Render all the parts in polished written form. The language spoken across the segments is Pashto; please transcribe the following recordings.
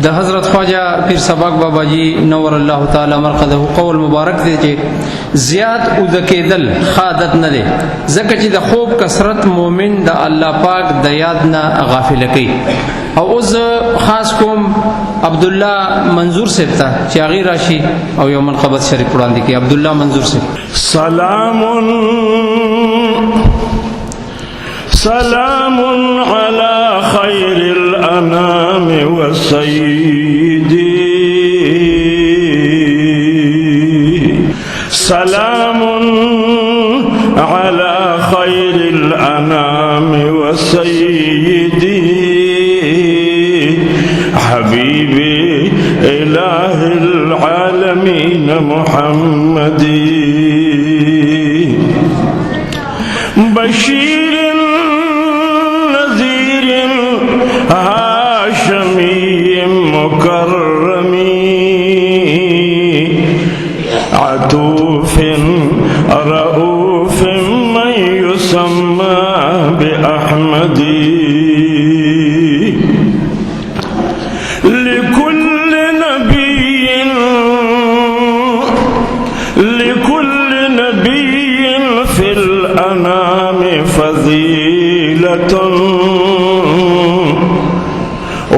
د حضرت خواجہ پیر سبق بابا جی نور الله تعالی مرقده قول مبارک دی چې زیات اودکیدل خادت نه دی ځکه چې د خوب کثرت مومن د الله پاک د یاد نه غافل کوي. او اوس خاص کوم عبد الله منظور صاحب ته چې هغه راشي او یو منقبت شریف وړاندې کوي. عبد الله منظور صاحب. سلام على خير الأنام والسيد سلام على خير الأنام والسيد حبيبي إله العالمين محمد بشير هاشمي مكرمي عطوف رؤوف من يسمى بأحمد لكل نبي في الأنام فضيلة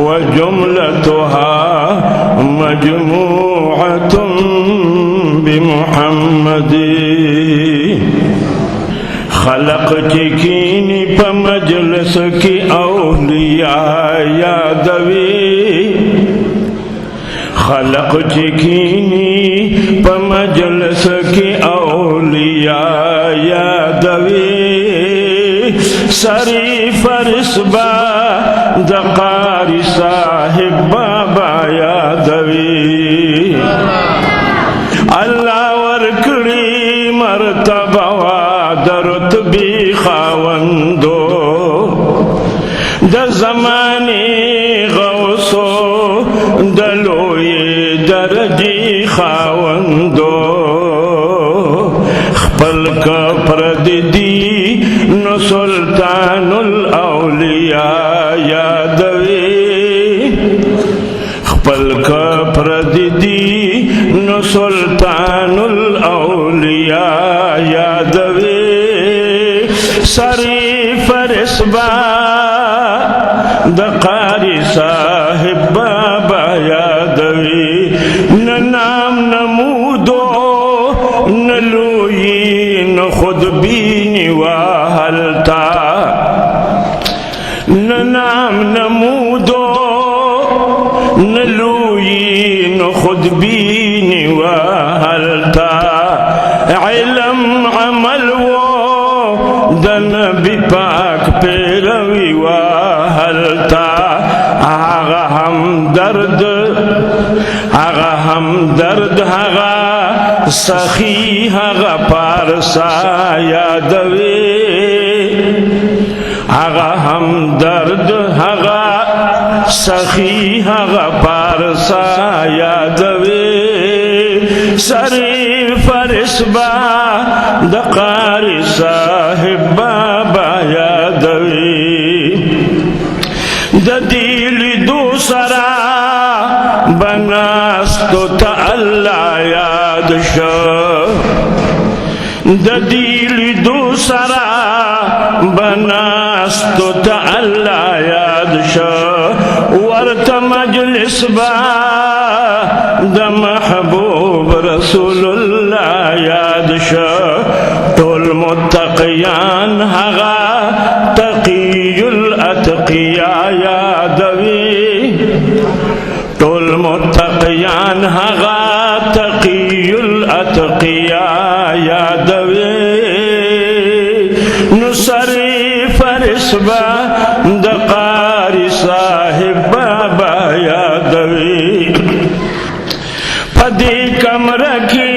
وجملتها مجموعة بمحمد خلقتكيني بمجلسك أولياء يا دوي خلقتكيني بمجلسك أولياء يا دوي سري فرسبا دقاري صاحب بابا يا دوي الله ورکړي مرتبه وا درتبي خاوندو د زماني غوثو د لوی درجي خاوندو خپل کفر دي نو سلطان الاولیاء یا دوی خپل کفر دي نو سلطان الاولیاء یا دوی سری فرسبا د قاری صاحب بابا یا دوی نام نمودو نلوی نخود بینی واهلتا نام نمودو نلوی نخود بینی واهلتا علم عمل و د نبی پاک پیروی واهلتا آغا هم درد آغا سخی آغا پارسا یادوی آغا هم درد آغا سخی آغا پارسا یادوی سری فرسبا د قاری صاحب بابا یادوی د دیل دو سرا بناستو تا اللہ یاد شو د دیل دو سرا بناستو تا اللہ یاد شو ورت مجلس با د محبوب رسول اللہ یاد شو طول متقیان حغا تقی الاتقیاء یادوی طول متقیان حغا تقی الاتقیاء یادوی نصری فرسبا د قاری صاحب بابا یادوی پدی کمر کی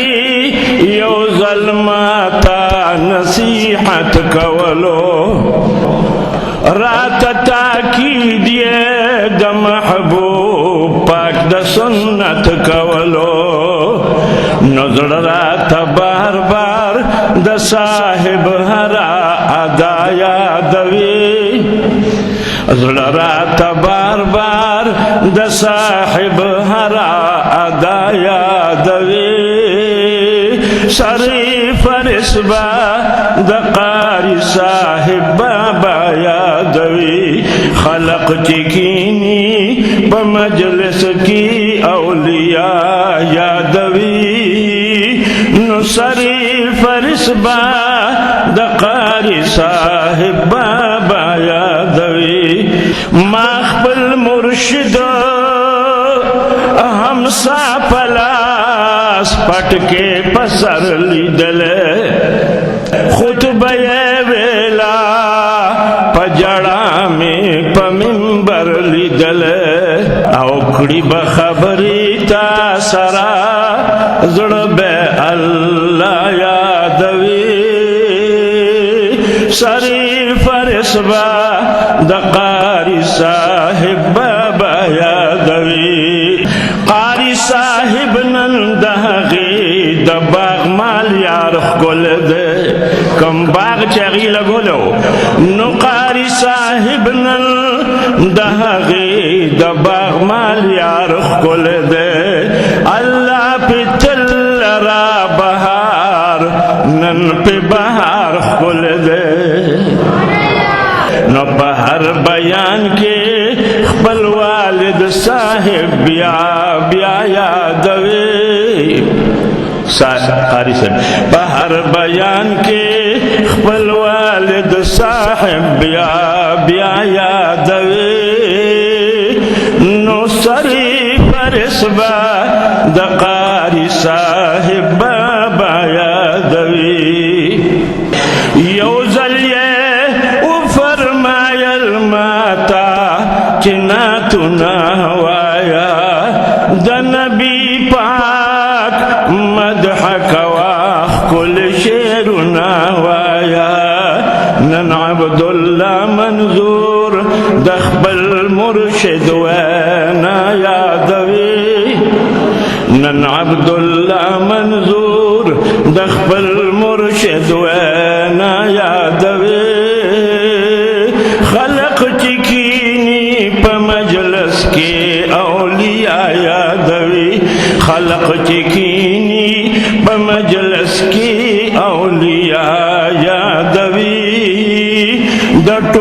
یو ظلماتا نصیحت کولو رات تاکید یہ د محبوب پاک د سنت کولو نظر رات بار بار د صاحب ہرا ادا یادوی زړه راته بار بار د صاحب هرا ادا یادوي شریف رسبا د قاری صاحب بابا یادوي خلق چکینی په مجلس کی اولیاء یادوي نو شریف رسبا د قاری صاحب بابا یادوي ما خپل مرشد همسا پلاس پټکے پسر لیدل خطبه ویلا پجڑا میں پمنبر لیدل او کړي بخبری تا سرا زړه به الله یادوي شریف رسبا د قاری صاحب بابا یادوي قاری صاحب نن دغه د باغ مال یار خل دے کم باغ چغی لګولو نو قاری صاحب نن دغه د باغ مال یار خل دے الله پتل را بهار نن په بهار خل دے نو په هر بیان کې خپل والد صاحب بیا بیا یادوي قاری صاحب په هر بیان کې خپل والد صاحب بیا بیا یادوي نو شریف رسبا د قاری صاحب بابا یادوي یو ځل چناتنا وایا د نبی پاک مدح کوا کل شعرنا وایا نن عبدالله منظور د خپل مرشد وانا یادوي نن عبدالله منظور د خپل مرشد وانا یادوي خلق چکینی پا مجلس کے اولیاء یادوی خلق چکینی پا مجلس کے اولیاء یادوی د